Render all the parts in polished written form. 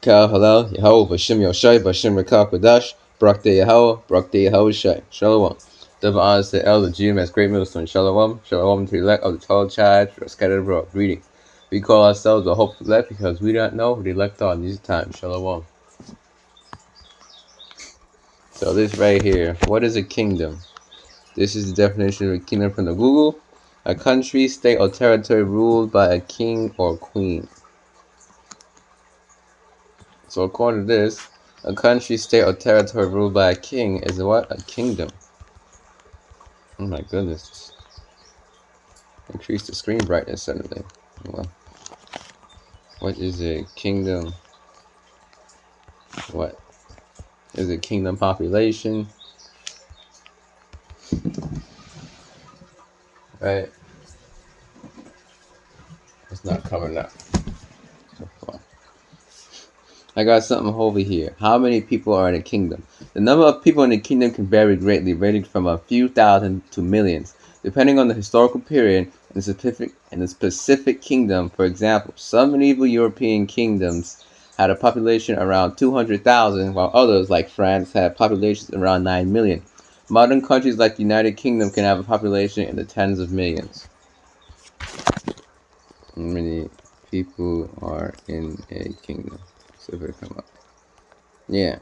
Kal Halal, Yahweh, Bashem Yoshai, Bashem Rekal Kodash, Barak De Yahweh, Barak De Yahweh Shai. Shalom. Double honors to Elder GMS Great Millstone. Shalom. Shalom to the elect of the 12 tribes who are scattered abroad. Greeting. We call ourselves the hopeful elect because we don't know who the elect are in these times. Shalom. So this right here, what is a kingdom? This is the definition of a kingdom from the Google. A country, state, or territory ruled by a king or queen. So according to this, a country, state, or territory ruled by a king is what? A kingdom. Oh my goodness. Increase the screen brightness suddenly. Well, what is a kingdom? What? Is it kingdom population? Right? It's not coming up. I got something over here. How many people are in a kingdom? The number of people in a kingdom can vary greatly, ranging from a few thousand to millions, depending on the historical period and the specific kingdom. For example, some medieval European kingdoms had a population around 200,000, while others, like France, had populations around 9 million. Modern countries like the United Kingdom can have a population in the tens of millions. How many people are in a kingdom? See if it come up. Yeah.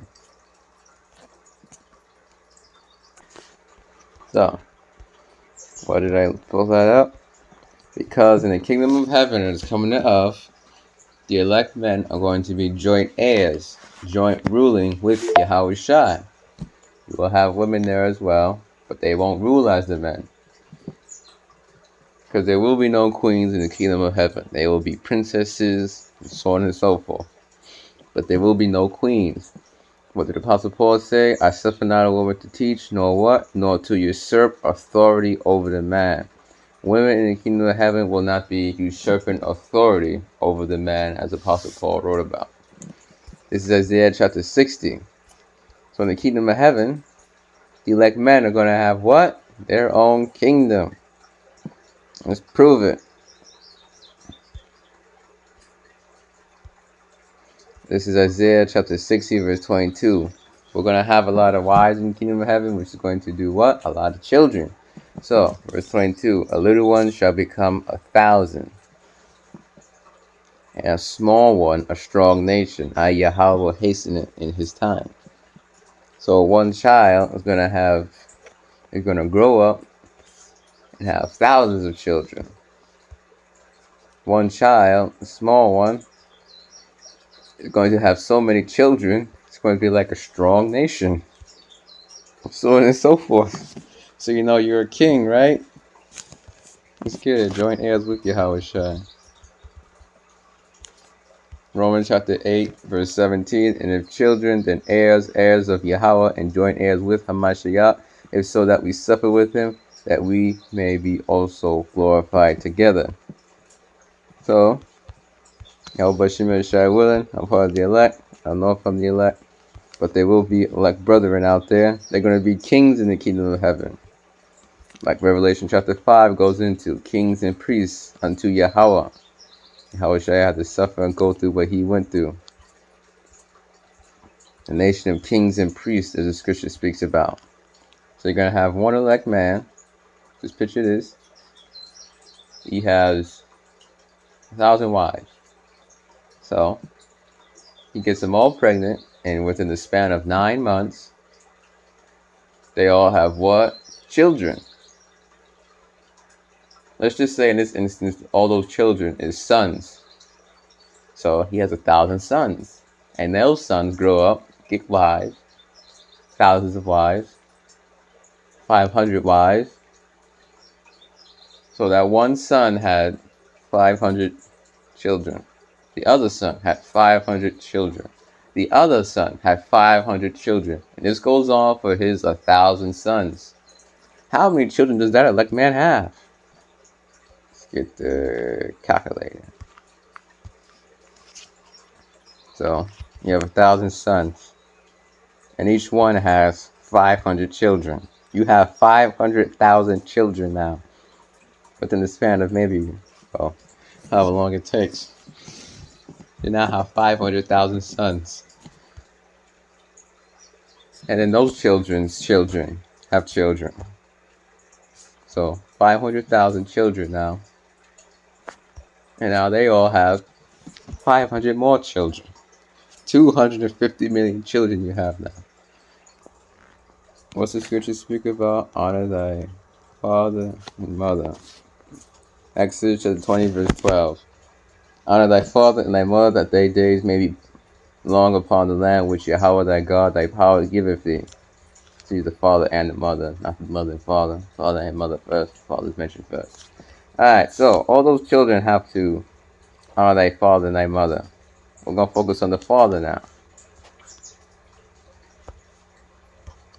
So, why did I pull that up? Because in the kingdom of heaven that is coming to earth, the elect men are going to be joint heirs, joint ruling with Yahweh Shai. You will have women there as well, but they won't rule as the men. Because there will be no queens in the kingdom of heaven. They will be princesses, and so on and so forth. But there will be no queens. What did the Apostle Paul say? I suffer not a woman to teach, nor what? Nor to usurp authority over the man. Women in the kingdom of heaven will not be usurping authority over the man, as Apostle Paul wrote about. This is Isaiah chapter 60. So in the kingdom of heaven, the elect men are going to have what? Their own kingdom. Let's prove it. This is Isaiah chapter 60, verse 22. We're going to have a lot of wives in the kingdom of heaven, which is going to do what? A lot of children. So, verse 22, a little one shall become 1,000, and a small one a strong nation. Yahweh will hasten it in his time. So one child is going to grow up and have thousands of children. One child, a small one, is going to have so many children, it's going to be like a strong nation. So on and so forth. So you know you're a king, right? Let's get it. Joint heirs with Yahweh Shai. Romans chapter 8, verse 17. And if children, then heirs, heirs of Yahweh, and joint heirs with Hamashiach, if so that we suffer with him, that we may be also glorified together. So, Yahweh Shai Shai willing, I'm part of the elect. I'm not from the elect. But there will be elect brethren out there. They're going to be kings in the kingdom of heaven. Like Revelation chapter 5 goes into, kings and priests unto Yahweh. Yahweh Shai had to suffer and go through what he went through. The nation of kings and priests, as the scripture speaks about. So you're going to have one elect man. Just picture this. He has 1,000 wives. So he gets them all pregnant, and within the span of 9 months, they all have what? Children. Let's just say in this instance, all those children is sons. So he has 1,000 sons. And those sons grow up, get wives, thousands of wives, 500 wives. So that one son had 500 children. The other son had 500 children. The other son had 500 children. And this goes on for his 1,000 sons. How many children does that elect man have? Let's get the calculator. So you have 1,000 sons. And each one has 500 children. You have 500,000 children now. Within the span of maybe, well, however long it takes. You now have 500,000 sons. And then those children's children have children. So 500,000 children now. And now they all have 500 more children. 250 million children you have now. What's the scripture speak about? Honor thy father and mother. Exodus chapter 20 verse 12. Honor thy father and thy mother, that thy days may be long upon the land which Yahweh thy God, thy power giveth thee. See the father and the mother, not the mother and father. Father and mother first. Father's mentioned first. Alright, so all those children have to honor thy father and thy mother. We're going to focus on the father now.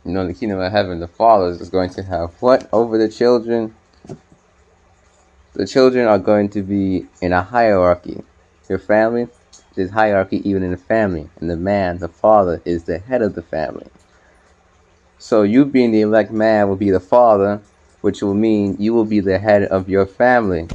You know, in the kingdom of heaven, the father is going to have what over the children? The children are going to be in a hierarchy. Your family, there's hierarchy even in the family. And the man, the father, is the head of the family. So you being the elect man will be the father, which will mean you will be the head of your family.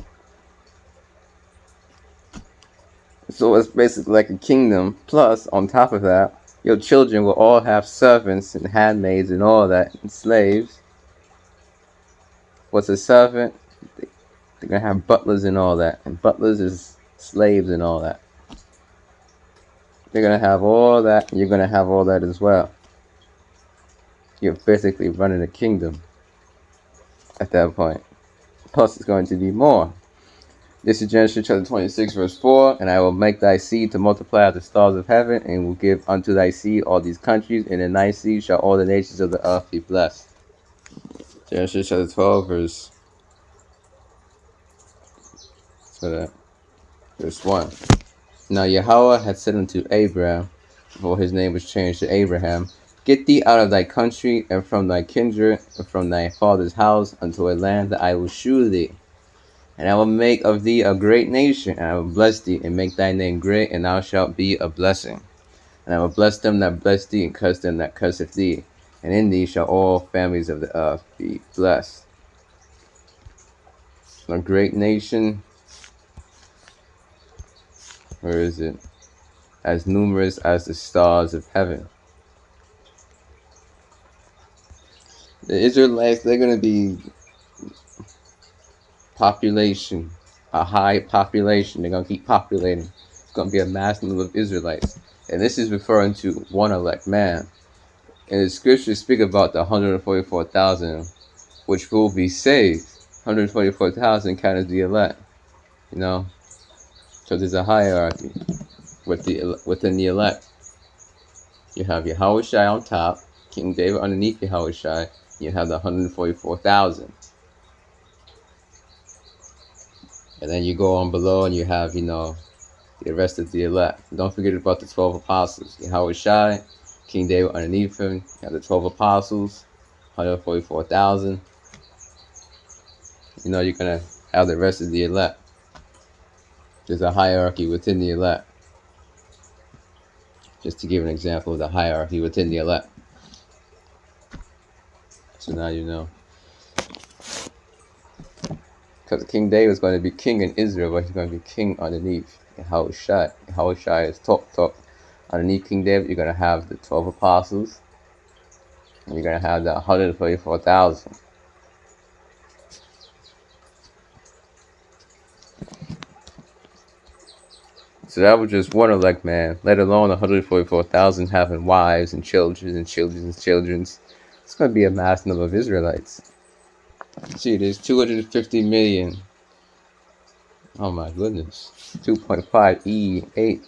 So it's basically like a kingdom. Plus, on top of that, your children will all have servants and handmaids and all that, and slaves. What's a servant? They're going to have butlers and all that. And butlers is slaves and all that. They're going to have all that, and you're going to have all that as well. You're basically running a kingdom at that point. Plus, it's going to be more. This is Genesis chapter 26, verse 4. And I will make thy seed to multiply as the stars of heaven, and will give unto thy seed all these countries, and in thy seed shall all the nations of the earth be blessed. Genesis chapter 12, verse 1. Now Yahweh had said unto Abraham, before his name was changed to Abraham, Get thee out of thy country, and from thy kindred, and from thy father's house, unto a land that I will shew thee. And I will make of thee a great nation, and I will bless thee, and make thy name great, and thou shalt be a blessing. And I will bless them that bless thee, and curse them that curseth thee. And in thee shall all families of the earth be blessed. A great nation, where is it? As numerous as the stars of heaven. The Israelites, they're going to be population, a high population. They're going to keep populating. It's going to be a mass number of Israelites. And this is referring to one elect man. And the scriptures speak about the 144,000, which will be saved. 144,000 count as the elect. You know? So there's a hierarchy within the elect. You have Yahushua on top, King David underneath Yahushua. You have the 144,000. And then you go on below and you have, the rest of the elect. Don't forget about the 12 apostles. Yahushua, King David underneath him. You have the 12 apostles, 144,000. You're going to have the rest of the elect. There's a hierarchy within the elect. Just to give an example of the hierarchy within the elect. So now you know. Because King David is going to be king in Israel, but he's going to be king underneath Yahushua. Yahushua is top. Underneath King David, you're going to have the 12 apostles. And you're going to have the 144,000. So that was just one elect man, let alone 144,000 having wives and children and children's children. It's going to be a mass number of Israelites. See, there's 250 million. Oh my goodness. 2.5 E8.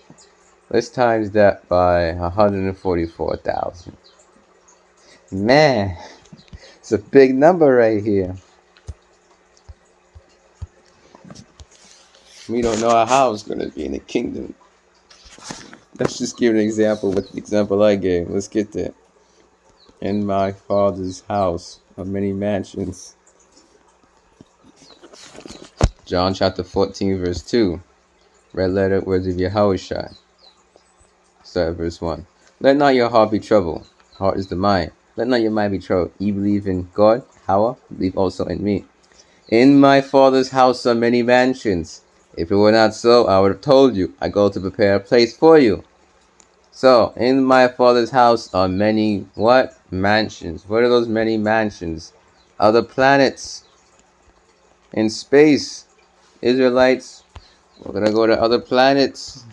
Let's times that by 144,000. Man, it's a big number right here. We don't know how it's going to be in the kingdom. Let's just give an example with the example I gave. Let's get there. In my father's house are many mansions. John chapter 14, verse 2. Red letter, words of Yahushua. Start at verse 1. Let not your heart be troubled. Heart is the mind. Let not your mind be troubled. Ye believe in God, Yahweh, believe also in me. In my father's house are many mansions. If it were not so, I would have told you. I go to prepare a place for you. So, in my Father's house are many what? Mansions. What are those many mansions? Other planets in space. Israelites, we're gonna go to other planets.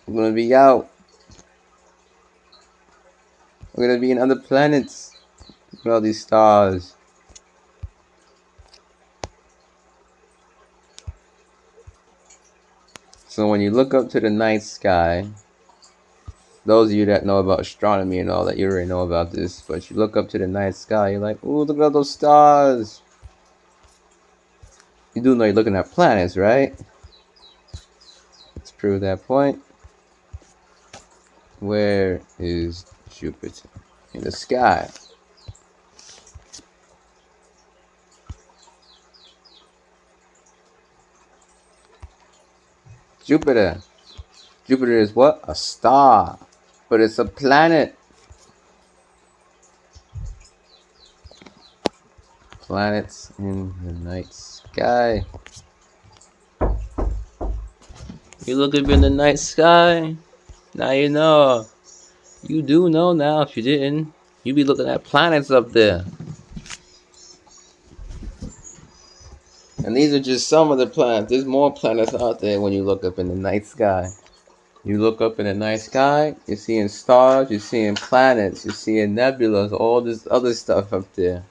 We're gonna be out. We're gonna be in other planets. Look at all these stars. So when you look up to the night sky, those of you that know about astronomy and all that, you already know about this. But you look up to the night sky, you're like, ooh, look at all those stars. You do know you're looking at planets, right? Let's prove that point. Where is Jupiter? In the sky. Jupiter. Jupiter is what? A star. But it's a planet. Planets in the night sky. You look up in the night sky. Now you know. You do know now. If you didn't, you'd be looking at planets up there. And these are just some of the planets. There's more planets out there when you look up in the night sky. You look up in the night sky, you're seeing stars, you're seeing planets, you're seeing nebulas, all this other stuff up there.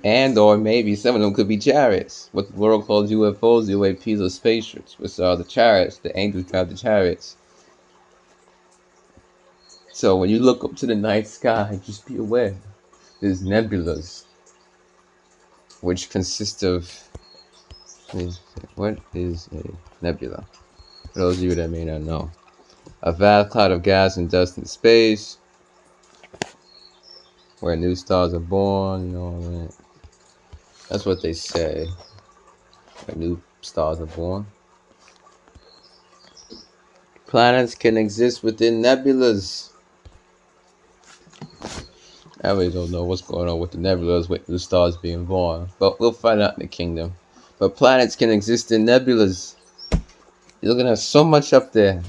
And or maybe some of them could be chariots. What the world calls UFOs, UAPs, or spaceships, which are the chariots. The angels drive the chariots. So when you look up to the night sky, just be aware. There's nebulas, which consist of... What is a nebula? For those of you that may not know. A vast cloud of gas and dust in space, where new stars are born and all that. That's what they say. Where new stars are born. Planets can exist within nebulas. I really don't know what's going on with the nebulas with new stars being born, but we'll find out in the kingdom. But planets can exist in nebulas. You're looking at so much up there.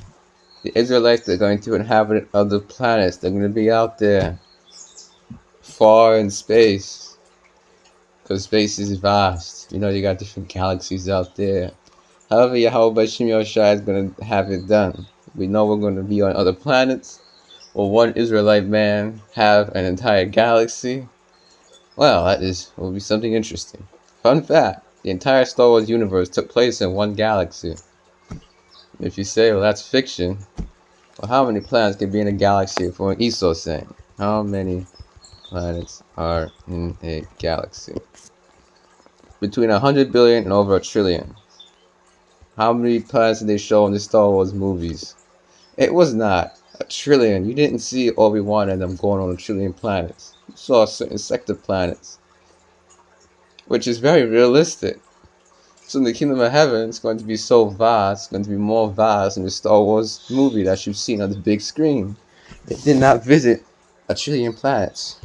The Israelites are going to inhabit other planets. They're going to be out there, far in space, because space is vast. You know, you got different galaxies out there. However, Yahweh Bashim Yoshai is going to have it done. We know we're going to be on other planets. Will one Israelite man have an entire galaxy? Well, will be something interesting. Fun fact, the entire Star Wars universe took place in one galaxy. If you say, well, that's fiction, well, how many planets can be in a galaxy for an Esau saying? How many planets are in a galaxy? Between 100 billion and over 1 trillion. How many planets did they show in the Star Wars movies? It was not 1 trillion. You didn't see Obi-Wan and them going on 1 trillion planets. You saw certain sector planets, which is very realistic. So in the kingdom of heaven, it's going to be so vast, it's going to be more vast than the Star Wars movie that you've seen on the big screen. It did not visit 1 trillion planets.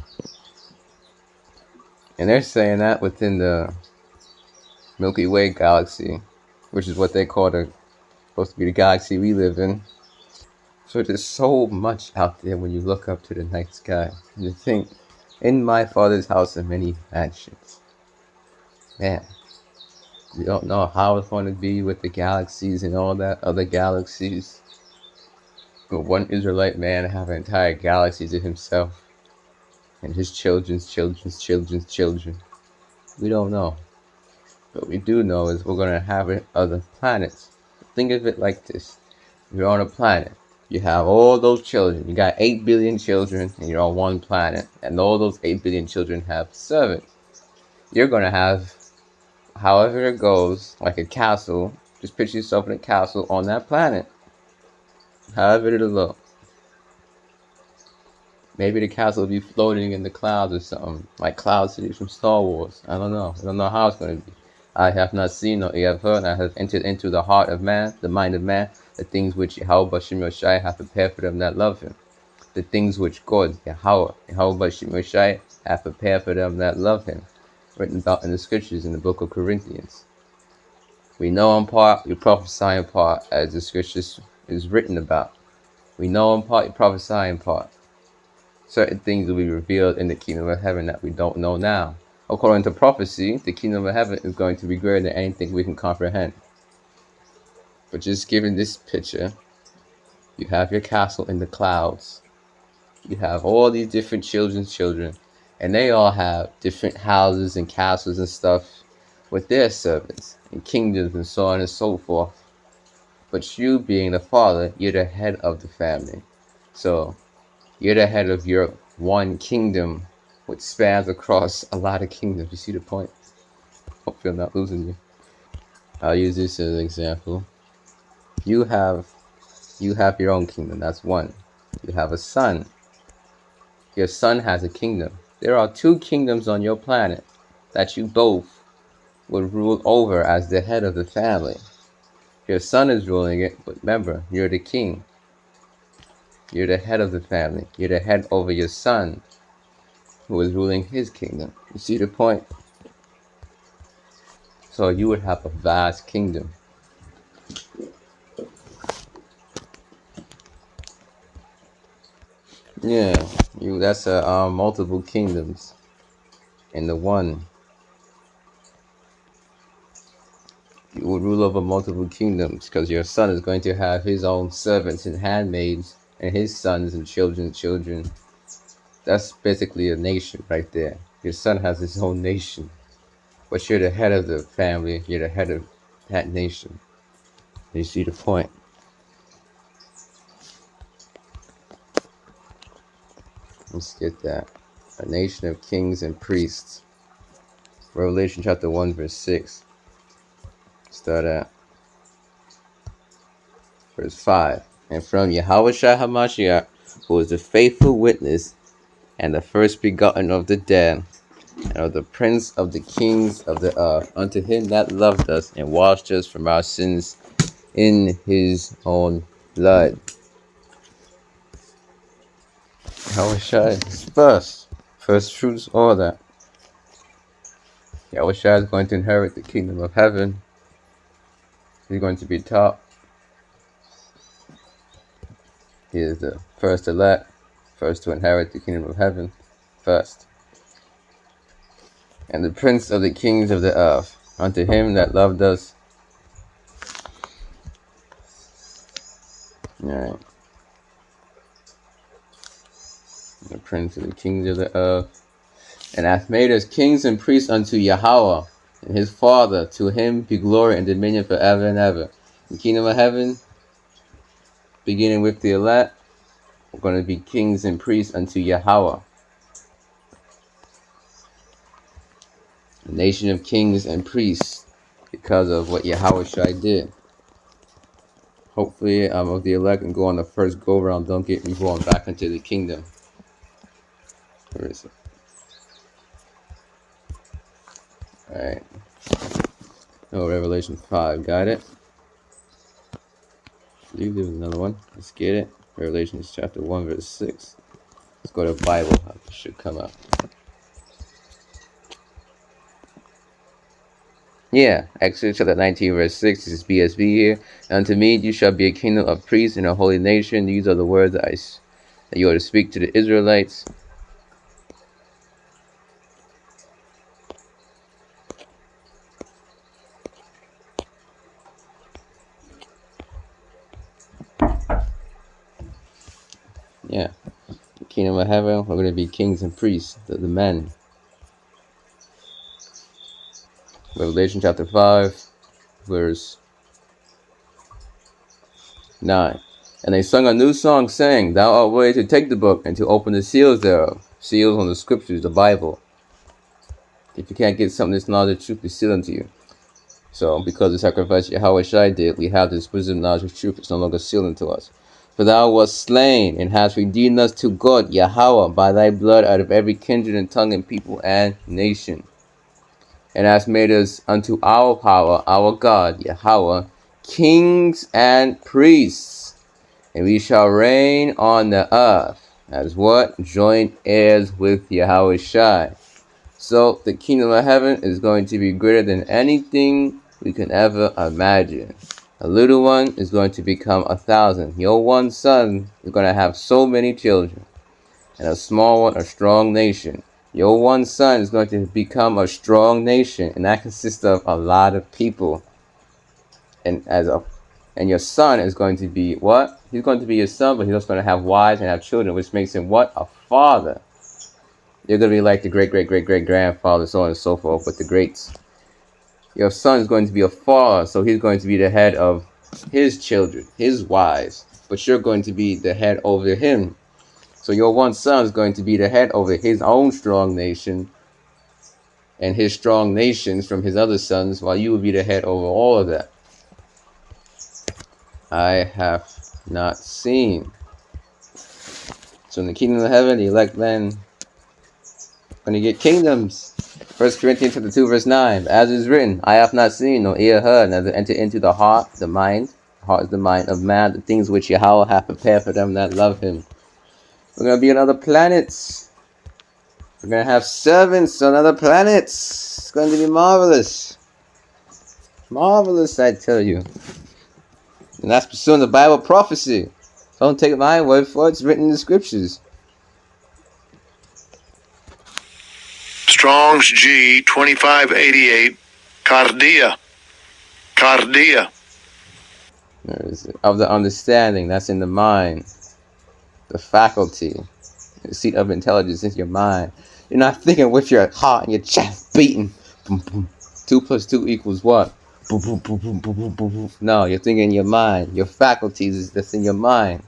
And they're saying that within the Milky Way galaxy, which is what they call supposed to be the galaxy we live in. So there's so much out there when you look up to the night sky. And you think, in my Father's house are many mansions. Man, you don't know how it's going to be with the galaxies and all that other galaxies. But one Israelite man have an entire galaxy to himself. And his children's children's children's children. We don't know. What we do know is we're going to inhabit other planets. Think of it like this. You're on a planet. You have all those children. You got 8 billion children and you're on one planet. And all those 8 billion children have servants. You're going to have, however it goes, like a castle. Just picture yourself in a castle on that planet. However it'll look. Maybe the castle will be floating in the clouds or something. Like Cloud City from Star Wars. I don't know. I don't know how it's going to be. I have not seen nor ear heard, and I have entered into the heart of man, the mind of man, the things which Yahweh Bashim Yoshai hath prepared for them that love him. The things which God, Yahweh Bashim Yoshai hath prepared for them that love him, written about in the scriptures in the book of Corinthians. We know in part, we prophesy in part, as the scriptures is written about. We know in part, we prophesy in part. Certain things will be revealed in the kingdom of heaven that we don't know now. According to prophecy, the kingdom of heaven is going to be greater than anything we can comprehend. But just given this picture, you have your castle in the clouds. You have all these different children's children, and they all have different houses and castles and stuff with their servants and kingdoms and so on and so forth. But you being the father, you're the head of the family. So you're the head of your one kingdom, which spans across a lot of kingdoms. You see the point? Hopefully I'm not losing you. I'll use this as an example. You have your own kingdom. That's one. You have a son. Your son has a kingdom. There are two kingdoms on your planet that you both would rule over as the head of the family. Your son is ruling it, but remember, you're the king. You're the head of the family. You're the head over your son, who is ruling his kingdom. You see the point? So you would have a vast kingdom. Yeah, that's multiple kingdoms in the one. You would rule over multiple kingdoms because your son is going to have his own servants and handmaids and his sons and children's children. That's basically a nation right there. Your son has his own nation, but you're the head of the family. You're the head of that nation. You see the point? Let's get that. A nation of kings and priests. Revelation chapter 1 verse 6. Start at verse 5. And from Yahushua HaMashiach, who is the faithful witness and the first begotten of the dead, and of the prince of the kings of the earth, unto him that loved us and washed us from our sins in his own blood. Yahushua is first fruits, all that. Yahushua is going to inherit the kingdom of heaven. He's going to be top. He is the first elect, first to inherit the kingdom of heaven, first. And the prince of the kings of the earth, unto him that loved us. Alright. The prince of the kings of the earth, and hath made us kings and priests unto Yahweh and his Father. To him be glory and dominion forever and ever. The kingdom of heaven, beginning with the elect, we're going to be kings and priests unto Yahweh. A nation of kings and priests because of what Yahushua did. Hopefully I'm of the elect and go on the first go round. Don't get me going back into the kingdom. Where is it? Alright. Oh, Revelation 5. Got it? I believe there was another one. Let's get it. Revelation chapter 1 verse 6. Let's go to Bible. It should come up. Yeah, Exodus chapter 19 verse 6. This is BSB here. Unto me you shall be a kingdom of priests and a holy nation. These are the words that you are to speak to the Israelites. Yeah, the kingdom of heaven, we're going to be kings and priests, the men. Revelation chapter 5, verse 9. And they sung a new song, saying, Thou art worthy to take the book and to open the seals thereof. Seals on the scriptures, the Bible. If you can't get something that's knowledge of truth, be sealed unto you. So, because of the sacrifice Yahushua did, we have this wisdom, knowledge of truth. It's no longer sealed unto us. For thou wast slain, and hast redeemed us to God, Yahweh, by thy blood out of every kindred and tongue and people and nation. And hast made us unto our power, our God, Yahweh, kings and priests. And we shall reign on the earth. as what? Joint heirs with Yahweh Shai. So the kingdom of heaven is going to be greater than anything we can ever imagine. A little one is going to become 1,000. Your one son is going to have so many children. And a small one, a strong nation. Your one son is going to become a strong nation, and that consists of a lot of people. And your son is going to be what? He's going to be your son, but he's also going to have wives and have children, which makes him what? A father. You're going to be like the great-great-great-great-grandfather, so on and so forth, with the greats. Your son is going to be a father, so he's going to be the head of his children, his wives. But you're going to be the head over him. So your one son is going to be the head over his own strong nation and his strong nations from his other sons, while you will be the head over all of that. I have not seen. So in the kingdom of heaven, the elect men going to get kingdoms. 1 Corinthians chapter 2, verse 9. As is written, I have not seen, nor ear heard, neither entered into the heart, the mind. The heart is the mind of man, the things which Yahweh hath prepared for them that love him. We're going to be on other planets. We're going to have servants on other planets. It's going to be marvelous. Marvelous, I tell you. And that's pursuing the Bible prophecy. Don't take my word for it. It's written in the scriptures. Strong's G 2588, Cardia. Cardia. Of the understanding, that's in the mind. The faculty. The seat of intelligence is your mind. You're not thinking with your heart and your chest beating. Boom, boom. 2 plus 2 equals what? Boom, boom, boom, boom, boom, boom, boom, boom. No, you're thinking in your mind. Your faculties, that's in your mind.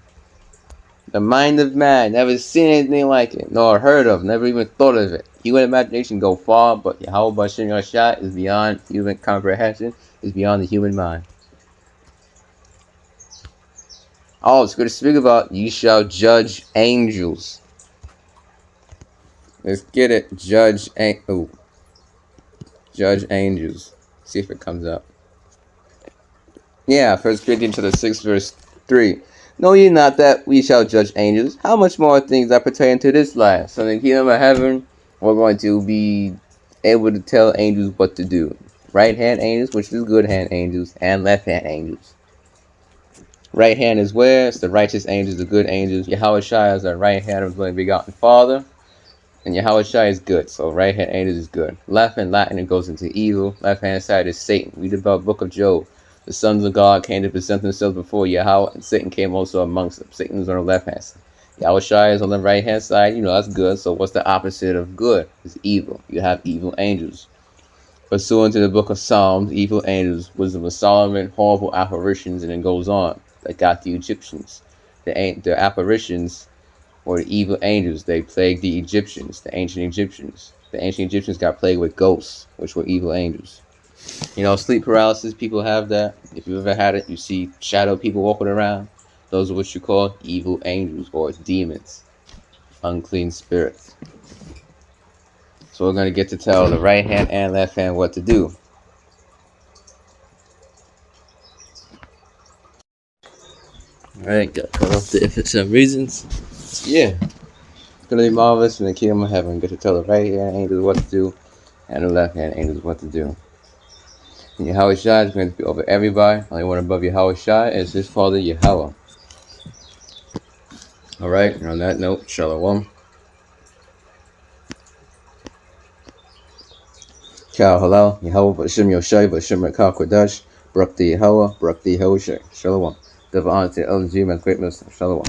The mind of man, never seen anything like it, nor heard of, never even thought of it. Human imagination go far, but Yahweh Bashim Yashai is beyond human comprehension, is beyond the human mind. Oh, it's good to speak about, you shall judge angels. Let's get it, judge angels. See if it comes up. Yeah, 1 Corinthians 6, verse 3. Know ye not that we shall judge angels? How much more things that pertain to this life? So in the kingdom of heaven, we're going to be able to tell angels what to do. Right hand angels, which is good hand angels, and left hand angels. Right hand is where? It's the righteous angels, the good angels. Yahweh Shai is our right hand of the only begotten Father. And Yahweh Shai is good, so right hand angels is good. Left in Latin, it goes into evil. Left hand side is Satan. Read about the book of Job. The sons of God came to present themselves before Yahweh, and Satan came also amongst them. Satan is on the left hand side. Yahweh Shai is on the right hand side. You know, that's good. So what's the opposite of good? It's evil. You have evil angels. Pursuant to the book of Psalms, evil angels, wisdom of Solomon, horrible apparitions, and it goes on. That got the Egyptians. The apparitions or the evil angels, they plagued the Egyptians, the ancient Egyptians. The ancient Egyptians got plagued with ghosts, which were evil angels. You know, sleep paralysis, people have that. If you've ever had it, you see shadow people walking around. Those are what you call evil angels or demons, unclean spirits. So we're going to get to tell the right hand and left hand what to do. Alright, got cut off there for some reasons. Yeah. It's going to be marvelous in the kingdom of heaven. Get to tell the right hand angels what to do and the left hand angels what to do. And Yahweh Shai is going to be over everybody. Only one above Yahweh Shai is his father Yahweh. Alright, and on that note, Shalom. Kal Halal, Yahweh Bashim Yoshai, Bashim Rekal Kodash, Barak the Yahweh, Barak the Yahweh Shai. Shalom. Double honor to LG, my great Muslim. Shalom.